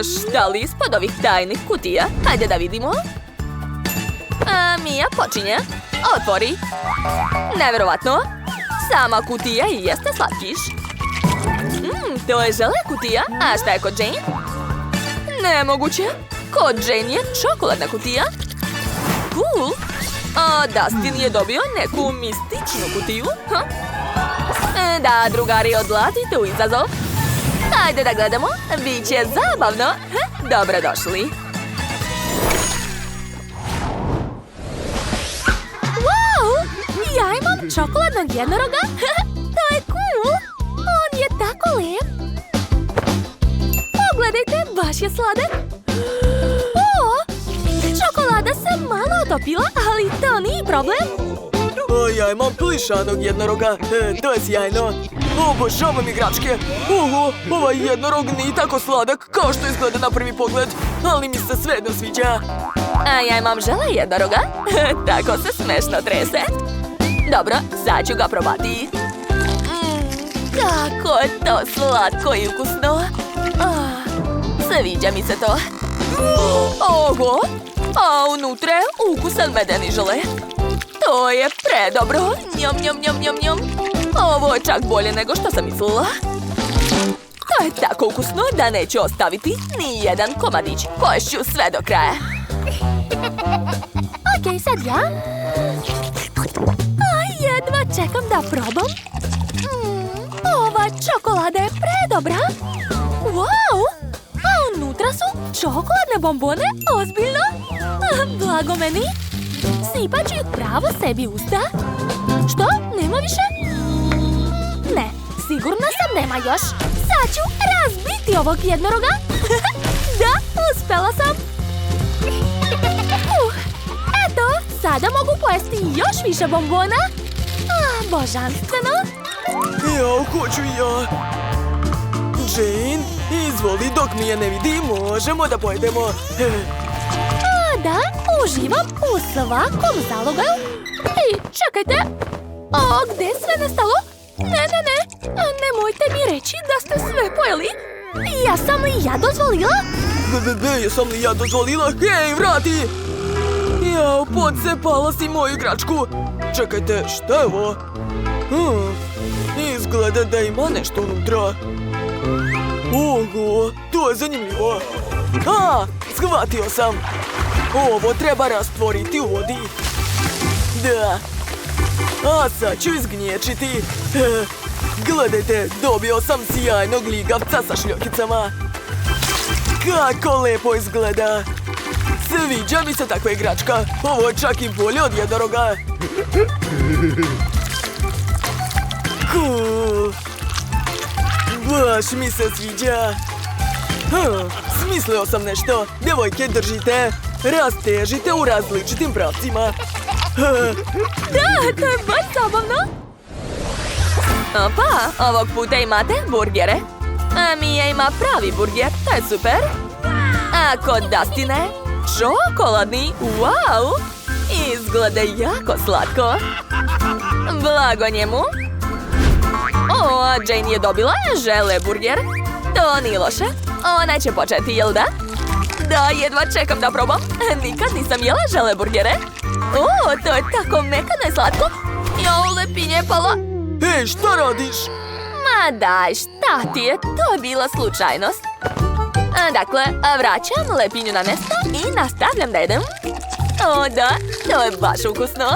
Šta li ispod ovih tajnih kutija? Hajde da vidimo. Mija počinje. Otvori. Neverovatno. Sama kutija i jeste slatkiš. To je žele kutija. A šta je kod Jane? Nemoguće. Kod Jane je čokoladna kutija. Cool. A Dustin je dobio neku mističnu kutiju. Da, drugari, odlazite u izazov. Hajde da gledamo. Biće zabavno. Dobrodošli. Wow! Ja imam čokoladnog jednoroga. To je cool. On je tako lijep. Pogledajte, baš je sladak. Čokolada se malo otopila, ali to nije problem. Ja imam plišanog jednoroga. To je sjajno. Obožavam igračke. Ovaj jednorog nije tako sladak kao što izgleda na prvi pogled, ali mi se svejedno sviđa. A ja imam žele jednoroga. Tako se smešno trese. Dobro, sad ću ga probati. Kako je to slatko i ukusno. Sviđa mi se to. Oho! A unutra je ukusan medeni žele. To je predobro. Njom, njom, njom, njom, njom. Ovo je čak bolje nego što sam mislila. To je tako ukusno da neću ostaviti ni jedan komadić. Poješću sve do kraja. Ok, sad ja. Jedva čekam da probam. Ova čokolada je predobra. Wow! A unutra su čokoladne bombone? Ozbiljno? Blago meni. Sipat ću ih pravo sebi u usta. Što? Nema više? Ne, sigurna sam nema još. Sad ću razbiti ovog jednoroga. Da, uspela sam. Eto, sada mogu pojesti još više bombona. Božanstveno. Hoću ja. Jane, izvoli, dok mi je ne vidi, možemo da pojedemo. Da, uživam u svakom zalogaju. Čekajte. Gde je sve nestalo? Ne. Nemojte mi reći da ste sve pojeli. Jesam li ja dozvolila? Jesam li ja dozvolila? Hej, vrati! Podsepala si moju igračku. Čekajte, šta je ovo? Izgleda da ima nešto unutra. Oho, to je zanimljivo. Shvatio sam. Ovo treba rastvoriti u vodi. Da. A sad ću izgnječiti. Gledajte, dobio sam sjajnog ligavca sa šljokicama. Kako lepo izgleda. Sviđa mi se takva igračka. Ovo je čak i bolje od jednoroga. Cool. Baš mi se sviđa. Smislio sam nešto. Djevojke, držite. Rastežite u različitim pravcima. Da, to je baš zabavno. Opa, ovog puta imate burgere. Mija ima pravi burger, to je super. A kod Dustine, čokoladni, wow! Izgleda jako slatko. Blago njemu. A Jane je dobila žele burger. To nije loše. Ona će početi, jel da? Da, jedva čekam da probam. Nikad nisam jela žele burgere. To je tako mekano i slatko. Lepinje je pala. Hej, šta radiš? Ma daj, šta ti je? To je bila slučajnost. Dakle, vraćam lepinju na mjesto i nastavljam da jedem. Da, to je baš ukusno.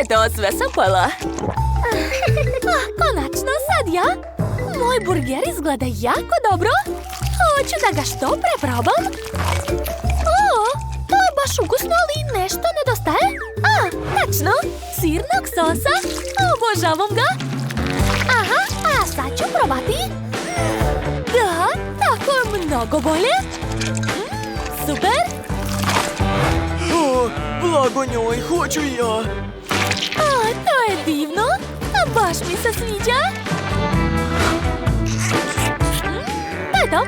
Eto, sve sam pojela. Konačno, sad ja. Moj burger izgleda jako dobro. Hoću da ga što pre probam. To je baš ukusno, ali nešto nedostaje. Tačno, sirnog sosa. Obožavam ga. A sad ću probati. Da, tako je mnogo bolje. Super. Blago njoj, hoću i ja. To je divno. Baš mi se sviđa. Eto.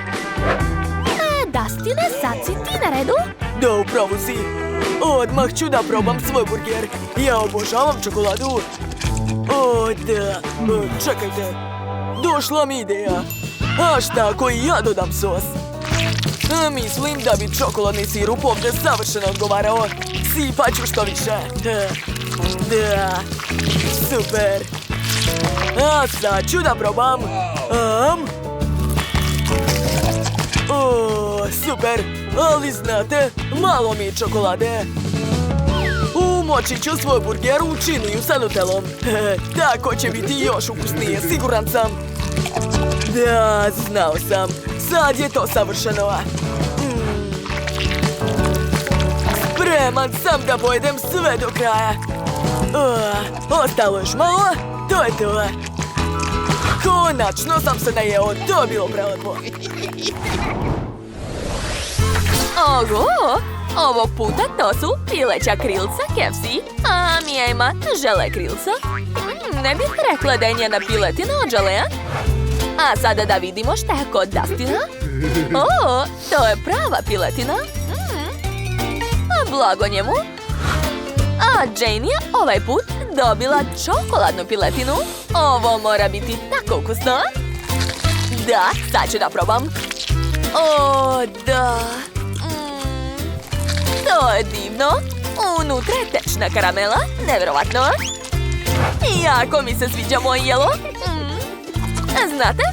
Dustine, sad si ti na redu? Da, upravo si. Odmah ću da probam svoj burger. Ja obožavam čokoladu. Da. Čekajte. Došla mi ideja. A šta ako i ja dodam sos? Mislim da bi čokoladni sirup ovdje savršeno odgovarao. Sipat ću što više. Da, super. A sad ću da probam. O, super. Ali znate, malo mi je čokolade. Umočit ću svoj burger u činiju sa nutelom. Tako će biti još ukusnije, siguran sam. Da, znao sam. Sad je to savršeno. Spreman sam da pojedem sve do kraja. Ostalo još malo. To je to. Konačno sam se najeo. To je bilo prelepo. Ogo! Ovog puta to su pileća krilca KFC, a Mija ima žele krilca. Ne bih rekla da je njena piletina od želea. A sada da vidimo šta je kod Dustina. O, to je prava piletina. A blago njemu. A Jane je ovaj put dobila čokoladnu piletinu. Ovo mora biti tako ukusno. Da, sad ću da probam. O, da. To je divno. Unutra je tečna karamela. Nevjerovatno. Jako mi se sviđa moje jelo. Znate,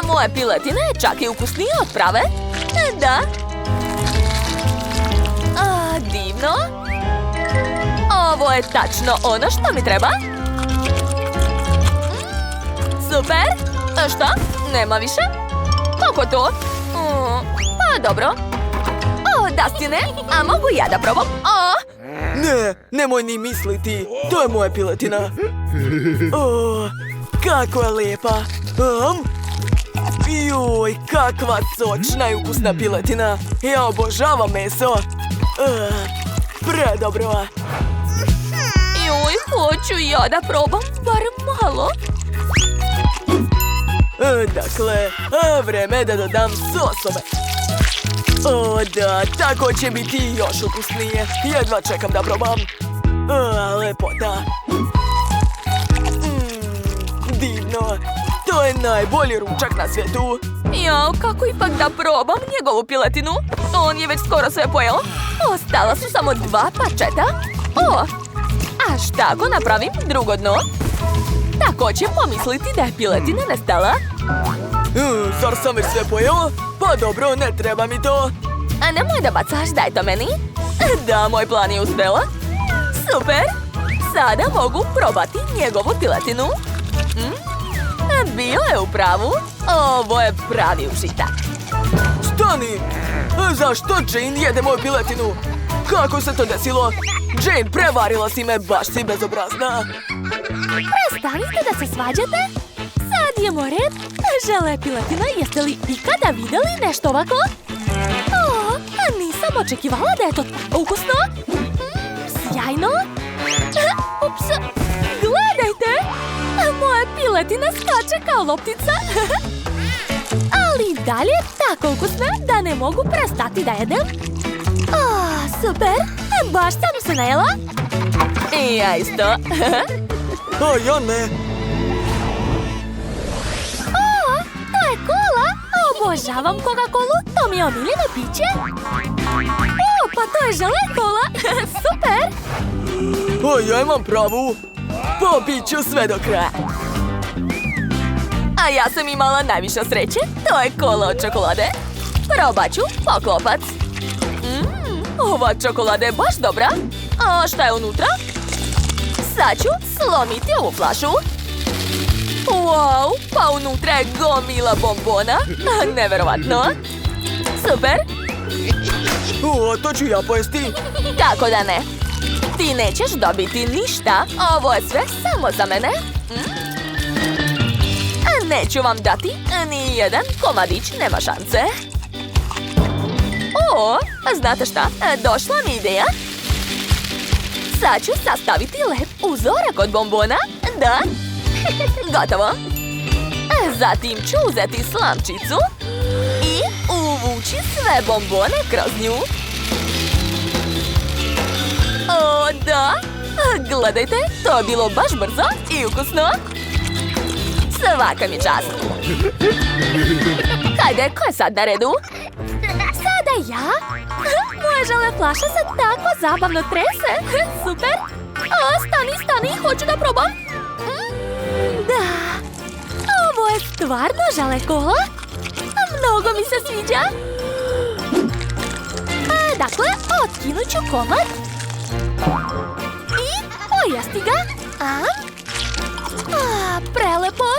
moja piletina je čak i ukusnija od prave. Da. Divno. Ovo je tačno ono što mi treba. Super. Šta? Nema više? Kako to? Pa dobro. O, Dustine, a mogu ja da probam? Ne, nemoj ni misliti. To je moja piletina. O, kako je lijepa. Joj, kakva sočna i ukusna piletina. Ja obožavam meso. Predobro. Joj, hoću ja da probam, bar malo. Dakle, vreme je da dodam sosove. O, da, tako će biti još ukusnije. Jedva čekam da probam. Lepota. Divno. To je najbolji ručak na svijetu. Jao, kako ipak da probam njegovu piletinu? On je već skoro sve pojeo. Ostala su samo 2 pačeta. O, a šta ako napravim drugo dno? Tako će pomisliti da je piletina nestala. Zar sam već sve pojeo? Pa dobro, ne treba mi to. A nemoj da bacaš, daj to meni. Da, moj plan je uspjela. Super. Sada mogu probati njegovu piletinu. Bio je u pravu. Ovo je pravi užitak. Stani! Zašto Jane jede moju piletinu? Kako se to desilo? Jane, prevarila si me, baš si bezobrazna. Prestanite da se svađate. Sad je moj red. Žele piletina, jeste li ikada vidjeli nešto ovako? Nisam očekivala da je to ukusno. Sjajno. Ups, gledajte. Moja piletina skače kao loptica. Ali dalje je tako ukusna da ne mogu prestati da jedem. Super. Baš sam se najela. I ja isto. A ja ne. To je kola. Obožavam Coca-Colu. To mi je omiljeno piće. Pa to je žele kola. Super. Ja imam pravu. Popit ću sve do kraja. A ja sam imala najviše sreće. To je kola od čokolade. Probat ću poklopac. Ova čokolada je baš dobra. A šta je unutra? Sad ću slomiti ovu flašu. Wow, pa unutra je gomila bombona. Neverovatno. Super. To ću ja pojesti. Kako da ne? Ti nećeš dobiti ništa. Ovo je sve samo za mene. Neću vam dati ni jedan komadić, nema šanse. Znate šta? Došla mi ideja. Sad ću sastaviti lep uzorak od bombona. Da. Gotovo. Zatim ću uzeti slamčicu i uvući sve bombone kroz nju. Da. Gledajte, to je bilo baš brzo i ukusno. Svaka mi čast. Hajde, ko je sad na redu? Sada ja? Moja žele flaša se tako zabavno trese. Super. Stani, hoću da probam. Da. Ovo je stvarno žele kola. Mnogo mi se sviđa. Dakle, otkinut ću komad. I pojesti ga. Prelepo.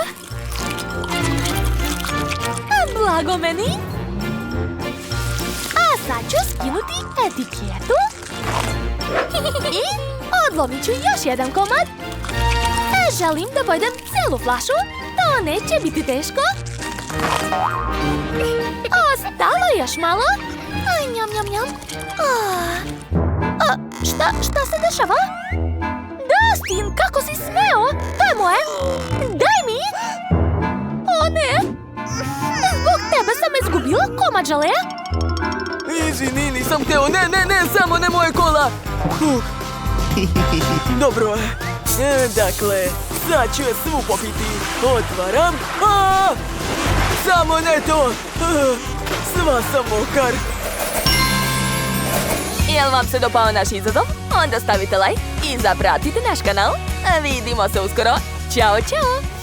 Blago meni. A sad ću skinuti etiketu. I odlomit ću još jedan komad. Želim da pojedem celu flašu. To neće biti teško. Ostalo još malo. Njam, njam, njam. Šta se dešava? Dustin, kako si smeo? To je moje. Daj mi. O ne. Zbog tebe sam izgubila komad želeja. Izvini, nisam hteo. Ne, samo ne moje kola. Dobro. Dakle, sad ću je svu popiti. Otvaram. Samo ne to. Sva sam mokar. Jel vam se dopao naš izazov? Onda stavite like i zapratite naš kanal. Vidimo se uskoro. Ćao, ćao!